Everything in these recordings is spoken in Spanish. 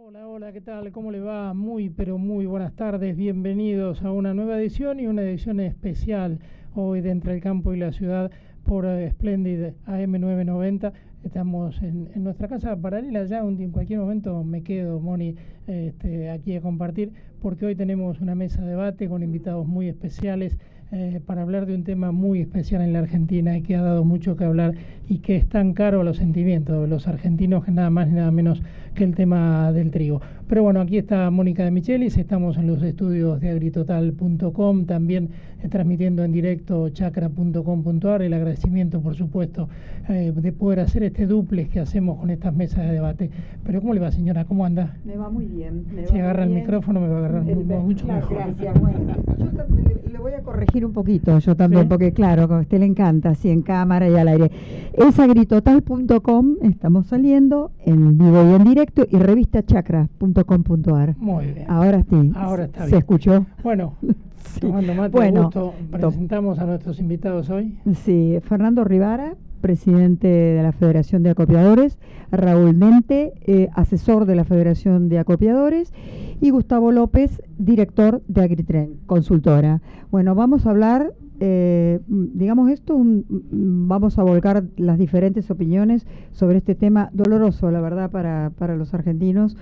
Hola, hola, ¿qué tal? ¿Cómo le va? Muy, pero muy buenas tardes. Bienvenidos a una nueva edición y una edición especial hoy de Entre el Campo y la Ciudad por Splendid AM990. Estamos en nuestra casa paralela ya, en cualquier momento me quedo, Moni, aquí a compartir, porque hoy tenemos una mesa de debate con invitados muy especiales para hablar de un tema muy especial en la Argentina y que ha dado mucho que hablar y que es tan caro a los sentimientos de los argentinos que nada más ni nada menos que el tema del trigo. Pero bueno, aquí está Mónica de Michelis, estamos en los estudios de agritotal.com, también transmitiendo en directo chacra.com.ar. El agradecimiento, por supuesto, de poder hacer este duplex que hacemos con estas mesas de debate. Pero ¿cómo le va, señora? ¿Cómo anda? Me va muy bien. Si agarra el micrófono me va a agarrar mucho mejor. Gracias. Bueno, yo le voy a corregir un poquito, yo también, ¿sí? Porque claro, a usted le encanta, así en cámara y al aire. Es agritotal.com, estamos saliendo en vivo y en directo, y revistachacra.com.ar. Muy bien. Ahora sí. Ahora está bien. ¿Se escuchó? Bueno, sí. Tomando mate, Bueno, gusto, presentamos a nuestros invitados hoy. Sí, Fernando Rivara, presidente de la Federación de Acopiadores, Raúl Dente, asesor de la Federación de Acopiadores, y Gustavo López, director de Agritren, consultora. Bueno, vamos a hablar, digamos esto, vamos a volcar las diferentes opiniones sobre este tema doloroso, la verdad, para los argentinos,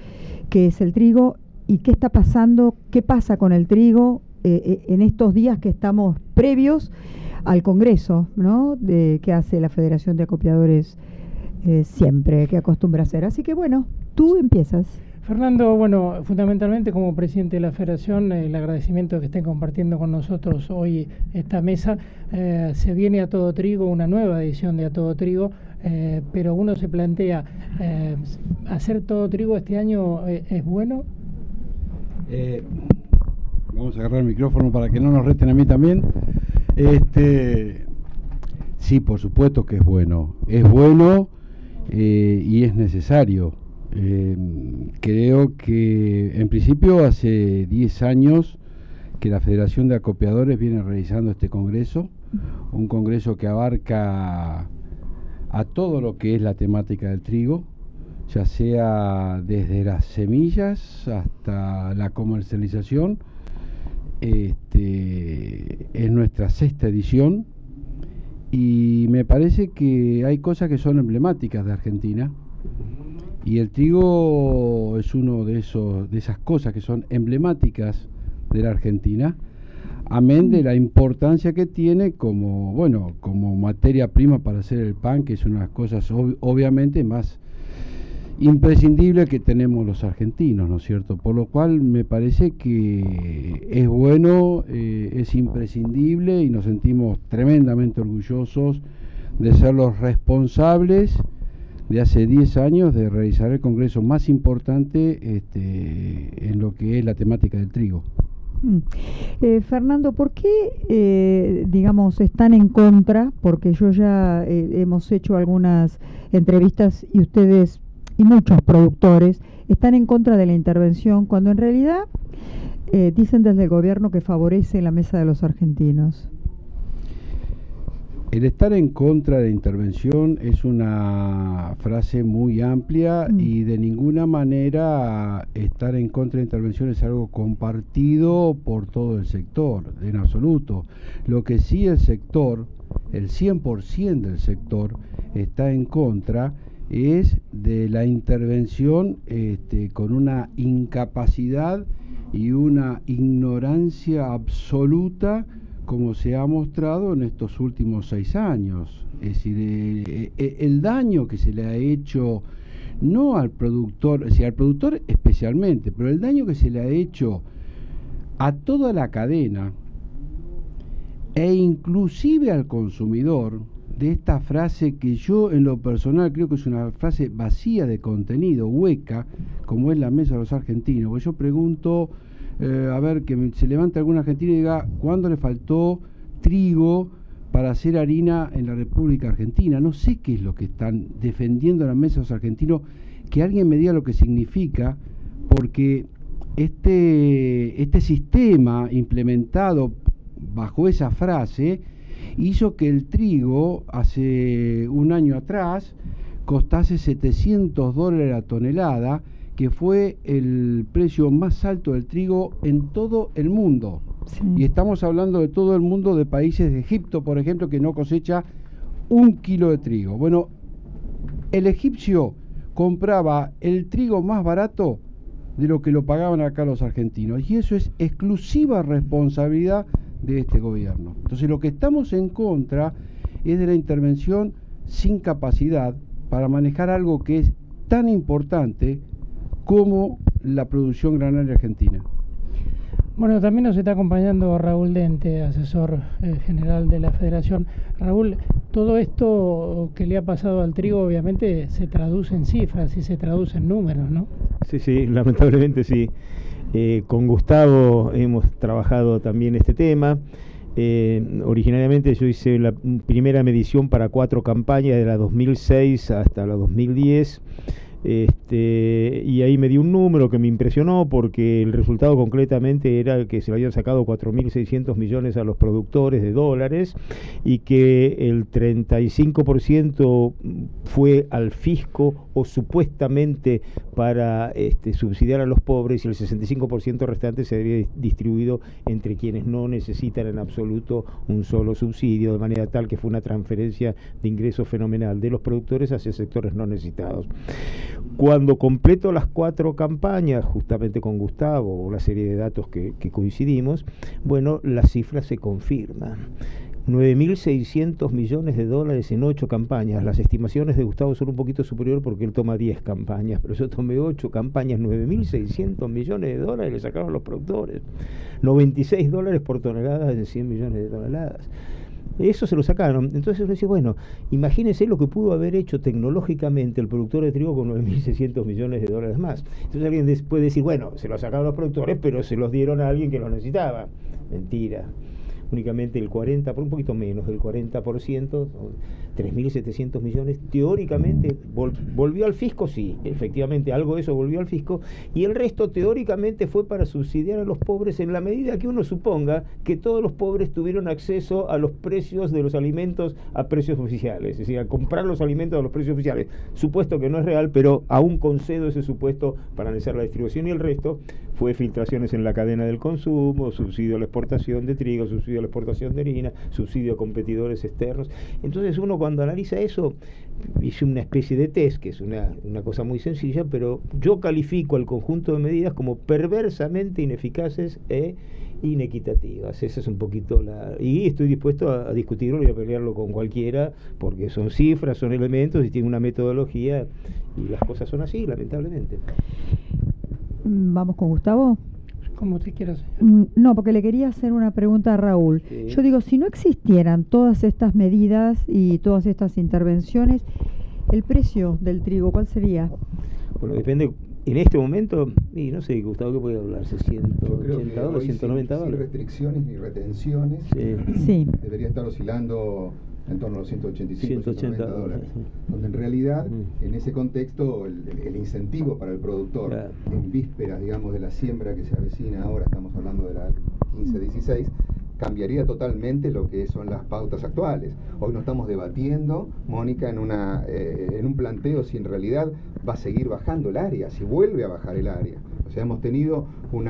que es el trigo, y qué está pasando, qué pasa con el trigo en estos días que estamos previos al Congreso, ¿no?, que hace la Federación de Acopiadores siempre, que acostumbra hacer. Así que bueno, tú empiezas. Fernando, bueno, fundamentalmente como presidente de la Federación, el agradecimiento que estén compartiendo con nosotros hoy esta mesa. Se viene A Todo Trigo, una nueva edición de A Todo Trigo, pero uno se plantea, ¿hacer todo trigo este año es bueno? Vamos a agarrar el micrófono para que no nos resten a mí también. Sí, por supuesto que es bueno y es necesario. Creo que en principio hace 10 años que la Federación de Acopiadores viene realizando este congreso, un congreso que abarca a todo lo que es la temática del trigo, ya sea desde las semillas hasta la comercialización. Es nuestra 6ª edición y me parece que hay cosas que son emblemáticas de Argentina, y el trigo es uno de esas cosas que son emblemáticas de la Argentina, amén de la importancia que tiene como materia prima para hacer el pan, que es una de las cosas obviamente más imprescindible que tenemos los argentinos, ¿no es cierto? Por lo cual me parece que es bueno, es imprescindible, y nos sentimos tremendamente orgullosos de ser los responsables de hace 10 años de realizar el congreso más importante en lo que es la temática del trigo. Fernando, ¿por qué, digamos, están en contra? Porque yo ya hemos hecho algunas entrevistas y ustedes y muchos productores están en contra de la intervención, cuando en realidad dicen desde el gobierno que favorece la mesa de los argentinos. El estar en contra de la intervención es una frase muy amplia y de ninguna manera estar en contra de la intervención es algo compartido por todo el sector, en absoluto. Lo que sí el sector, el 100% del sector, está en contra es de la intervención con una incapacidad y una ignorancia absoluta, como se ha mostrado en estos últimos 6 años. Es decir, el daño que se le ha hecho, no al productor, o sea, al productor especialmente, pero el daño que se le ha hecho a toda la cadena e inclusive al consumidor, de esta frase que yo en lo personal creo que es una frase vacía de contenido, hueca, como es la mesa de los argentinos. Porque yo pregunto, a ver, que se levante algún argentino y diga, ¿cuándo le faltó trigo para hacer harina en la República Argentina? No sé qué es lo que están defendiendo en la mesa de los argentinos, que alguien me diga lo que significa, porque este sistema implementado bajo esa frase hizo que el trigo hace un año atrás costase $700 la tonelada, que fue el precio más alto del trigo en todo el mundo. Sí. Y estamos hablando de todo el mundo, de países de Egipto, por ejemplo, que no cosecha 1 kilo de trigo. Bueno, el egipcio compraba el trigo más barato de lo que lo pagaban acá los argentinos. Y eso es exclusiva responsabilidad de este gobierno. Entonces, lo que estamos en contra es de la intervención sin capacidad para manejar algo que es tan importante como la producción granaria argentina. Bueno, también nos está acompañando Raúl Dente, asesor general de la Federación. Raúl, todo esto que le ha pasado al trigo obviamente se traduce en cifras y se traduce en números, ¿no? Sí, lamentablemente sí. Con Gustavo hemos trabajado también este tema. Originariamente yo hice la primera medición para 4 campañas, de la 2006 hasta la 2010. Y ahí me dio un número que me impresionó, porque el resultado concretamente era que se le habían sacado 4.600 millones a los productores de dólares, y que el 35% fue al fisco o supuestamente para subsidiar a los pobres, y el 65% restante se había distribuido entre quienes no necesitan en absoluto un solo subsidio, de manera tal que fue una transferencia de ingresos fenomenal de los productores hacia sectores no necesitados. Cuando completo las 4 campañas, justamente con Gustavo, una serie de datos que coincidimos, bueno, la cifra se confirma. 9.600 millones de dólares en 8 campañas. Las estimaciones de Gustavo son un poquito superior porque él toma 10 campañas, pero yo tomé 8 campañas, 9.600 millones de dólares le sacaron los productores. $96 por tonelada en 100 millones de toneladas. Eso se lo sacaron. Entonces uno dice, bueno, imagínense lo que pudo haber hecho tecnológicamente el productor de trigo con 9.600 millones de dólares más. Entonces alguien puede decir, bueno, se lo sacaron los productores, pero se los dieron a alguien que los necesitaba. Mentira. Únicamente el 40%, por un poquito menos del 40%, 3.700 millones, teóricamente volvió al fisco, sí, efectivamente algo de eso volvió al fisco, y el resto teóricamente fue para subsidiar a los pobres, en la medida que uno suponga que todos los pobres tuvieron acceso a los precios de los alimentos a precios oficiales, es decir, a comprar los alimentos a los precios oficiales. Supuesto que no es real, pero aún concedo ese supuesto para analizar la distribución, y el resto fue filtraciones en la cadena del consumo, subsidio a la exportación de trigo, subsidio a la exportación de harina, subsidio a competidores externos. Entonces uno, cuando analiza eso, hice una especie de test, que es una cosa muy sencilla, pero yo califico al conjunto de medidas como perversamente ineficaces e inequitativas. Esa es un poquito y estoy dispuesto a discutirlo y a pelearlo con cualquiera, porque son cifras, son elementos y tiene una metodología, y las cosas son así, lamentablemente. Vamos con Gustavo. Como usted quiera, señor. No, porque le quería hacer una pregunta a Raúl. Sí. Yo digo, si no existieran todas estas medidas y todas estas intervenciones, ¿el precio del trigo cuál sería? Bueno, depende. En este momento, y no sé, Gustavo, ¿qué puede hablar? ¿180 dólares, 190 dólares? Sin restricciones ni retenciones, Sí. debería estar oscilando en torno a los 185, 190 dólares. Sí. Donde en realidad, en ese contexto, el incentivo para el productor, Claro, en vísperas, digamos, de la siembra que se avecina ahora, estamos hablando de la 15-16, cambiaría totalmente lo que son las pautas actuales. Hoy no estamos debatiendo, Mónica, en un planteo si en realidad va a seguir bajando el área, si vuelve a bajar el área. O sea, hemos tenido un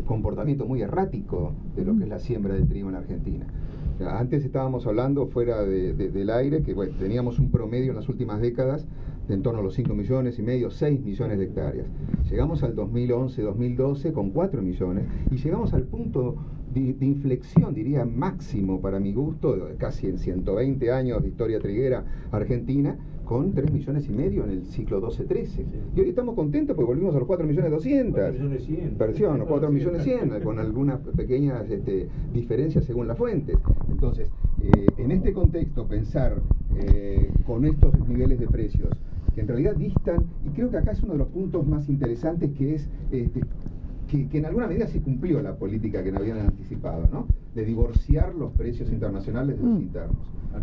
comportamiento muy errático de lo que es la siembra de trigo en Argentina. O sea, antes estábamos hablando fuera del aire que bueno, teníamos un promedio en las últimas décadas de en torno a los 5 millones y medio, 6 millones de hectáreas. Llegamos al 2011-2012 con 4 millones y llegamos al punto de inflexión, diría máximo para mi gusto, casi en 120 años de historia triguera argentina, con 3 millones y medio en el ciclo 12-13. Sí. Y hoy estamos contentos porque volvimos a los 4 millones 200. 4 millones 100. Versión, o 4 millones 100, con algunas pequeñas diferencias según las fuentes. Entonces, en este contexto, pensar con estos niveles de precios, que en realidad distan, y creo que acá es uno de los puntos más interesantes, que es que en alguna medida se cumplió la política que no habían anticipado, ¿no? De divorciar los precios internacionales de los internos.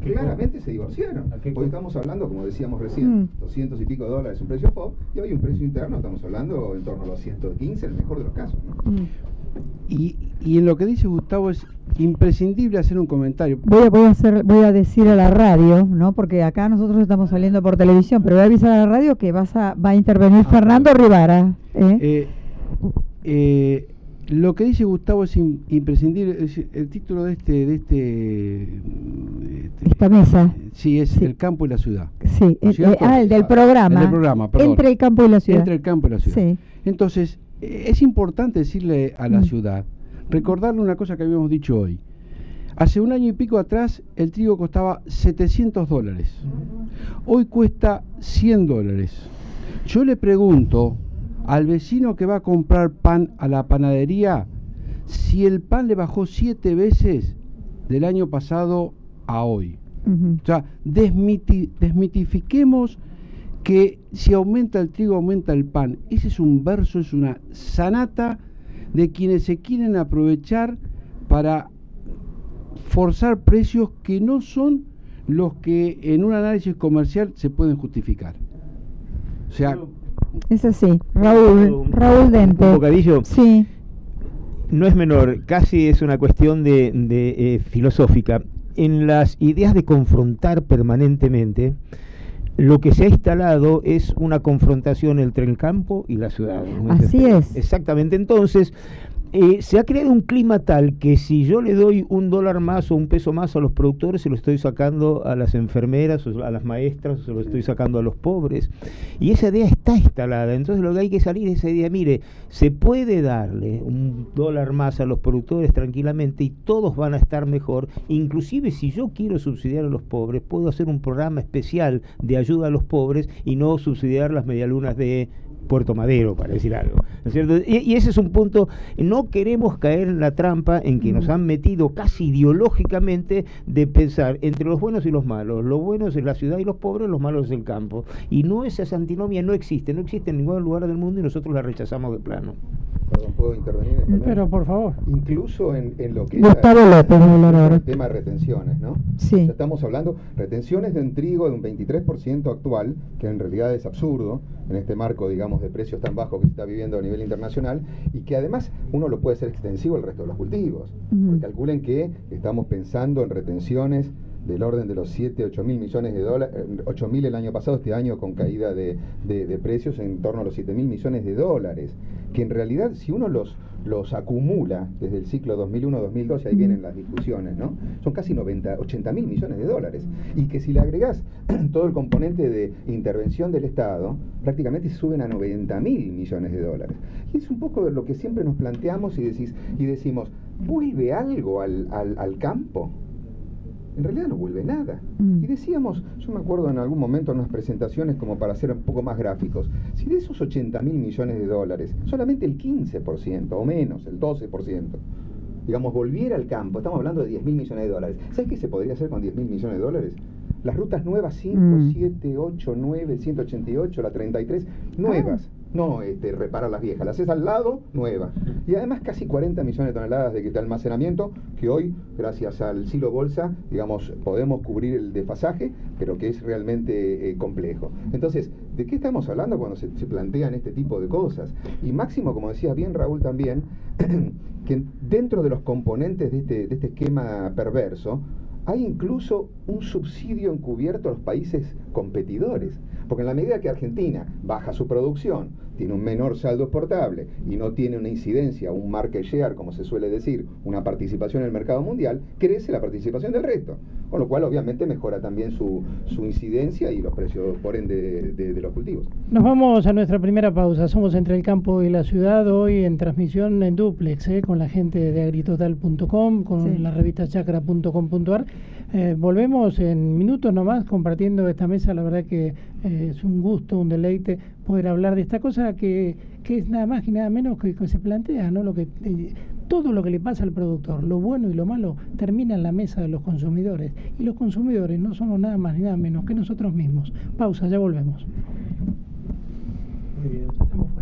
Claramente se divorciaron. Hoy estamos hablando, como decíamos recién, 200 y pico dólares un precio FOB, y hoy un precio interno estamos hablando en torno a los 115, en el mejor de los casos, ¿no? Y en lo que dice Gustavo es imprescindible hacer un comentario. Voy a decir a la radio, ¿no? Porque acá nosotros estamos saliendo por televisión, pero voy a avisar a la radio que va a intervenir Fernando Rivara. Lo que dice Gustavo es imprescindible. El título de esta mesa. Sí, es El campo y la ciudad. Sí, el del programa. El del programa, perdón. Entre el campo y la ciudad. Entre el campo y la ciudad. Sí. Entonces, es importante decirle a la ciudad, recordarle una cosa que habíamos dicho hoy. Hace un año y pico atrás, el trigo costaba $700. Hoy cuesta $100. Yo le pregunto al vecino que va a comprar pan a la panadería si el pan le bajó 7 veces del año pasado a hoy. O sea, desmitifiquemos que si aumenta el trigo, aumenta el pan. Ese es un verso, es una sanata de quienes se quieren aprovechar para forzar precios que no son los que en un análisis comercial se pueden justificar. O sea, es así. Raúl Dente. Un bocadillo. Sí. No es menor, casi es una cuestión de filosófica. En las ideas de confrontar permanentemente, lo que se ha instalado es una confrontación entre el campo y la ciudad. Así es. Exactamente. Entonces, se ha creado un clima tal que si yo le doy $1 más o $1 más a los productores, se lo estoy sacando a las enfermeras, o a las maestras, o se lo estoy sacando a los pobres. Y esa idea está instalada. Entonces lo que hay que salir es esa idea, mire, se puede darle $1 más a los productores tranquilamente y todos van a estar mejor. Inclusive si yo quiero subsidiar a los pobres, puedo hacer un programa especial de ayuda a los pobres y no subsidiar las medialunas de Puerto Madero, para decir algo, ¿no es cierto? Y ese es un punto. No queremos caer en la trampa en que nos han metido casi ideológicamente de pensar entre los buenos y los malos. Los buenos es la ciudad y los pobres, los malos es el campo. Y no, esa antinomia no existe en ningún lugar del mundo y nosotros la rechazamos de plano. Perdón, ¿puedo intervenir? Pero por favor. Incluso en lo que Gustavo López, el tema de retenciones, ¿no? Sí. O sea, estamos hablando retenciones de un trigo de un 23% actual, que en realidad es absurdo en este marco, digamos, de precios tan bajos que se está viviendo a nivel internacional, y que además uno lo puede hacer extensivo al resto de los cultivos. Porque calculen que estamos pensando en retenciones del orden de los 7-8 mil millones de dólares, 8 mil el año pasado, este año con caída de precios en torno a los 7 mil millones de dólares, que en realidad si uno los acumula desde el ciclo 2001-2012, ahí vienen las discusiones, ¿no? Son casi 80 mil millones de dólares, y que si le agregás todo el componente de intervención del Estado, prácticamente suben a 90 mil millones de dólares. Y es un poco lo que siempre nos planteamos y decimos, ¿vuelve algo al campo? En realidad no vuelve nada. Y decíamos, yo me acuerdo en algún momento en unas presentaciones como para ser un poco más gráficos, si de esos 80 mil millones de dólares, solamente el 15% o menos, el 12%, digamos, volviera al campo, estamos hablando de 10 mil millones de dólares. ¿Sabes qué se podría hacer con 10 mil millones de dólares? Las rutas nuevas 5, 7, 8, 9, 188, la 33, nuevas. No reparar las viejas, las haces al lado, nuevas. Y además casi 40 millones de toneladas de almacenamiento que hoy, gracias al silo bolsa, digamos, podemos cubrir el desfasaje, pero que es realmente complejo. Entonces, ¿de qué estamos hablando cuando se plantean este tipo de cosas? Y máximo, como decía bien Raúl también, que dentro de los componentes de este esquema perverso, hay incluso un subsidio encubierto a los países competidores. Porque en la medida que Argentina baja su producción, tiene un menor saldo exportable y no tiene una incidencia, un market share, como se suele decir, una participación en el mercado mundial, crece la participación del resto. Con lo cual, obviamente, mejora también su incidencia y los precios, por ende, de los cultivos. Nos vamos a nuestra primera pausa. Somos Entre el Campo y la Ciudad, hoy en transmisión en duplex, con la gente de agritotal.com, con la revista chacra.com.ar. Volvemos en minutos nomás compartiendo esta mesa. La verdad que es un gusto, un deleite poder hablar de esta cosa que es nada más y nada menos que se plantea, ¿no? Todo lo que le pasa al productor, lo bueno y lo malo, termina en la mesa de los consumidores. Y los consumidores no somos nada más ni nada menos que nosotros mismos. Pausa, ya volvemos. Muy bien, ya estamos fuera.